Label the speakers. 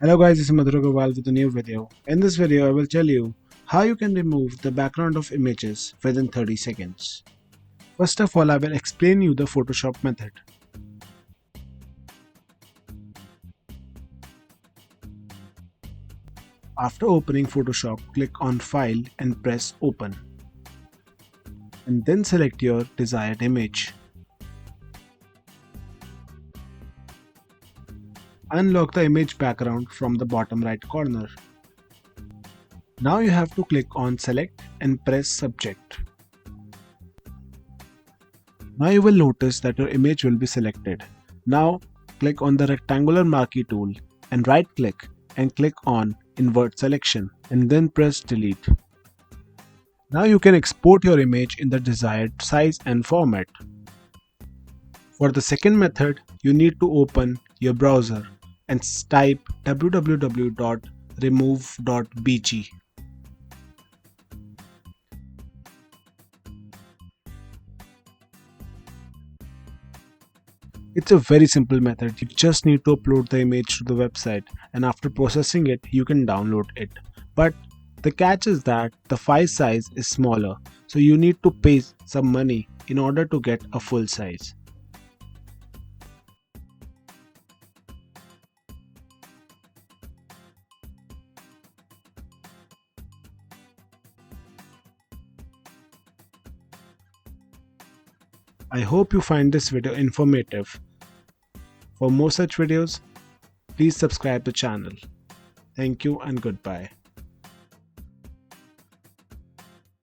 Speaker 1: Hello guys, this is Madhur with a new video. In this video, I will tell you how you can remove the background of images within 30 seconds. First of all, I will explain you the Photoshop method. After opening Photoshop, click on File and press Open. And then select your desired image. Unlock the image background from the bottom right corner. Now you have to click on Select and press Subject. Now you will notice that your image will be selected. Now click on the rectangular marquee tool and right click and click on Invert Selection and then press Delete. Now you can export your image in the desired size and format. For the second method, you need to open your browser and type www.removebg. It's a very simple method. You just need to upload the image to the website and after processing it, you can download it. But the catch is that the file size is smaller, so you need to pay some money in order to get a full size. I hope you find this video informative. For more such videos, please subscribe the channel. Thank you and goodbye.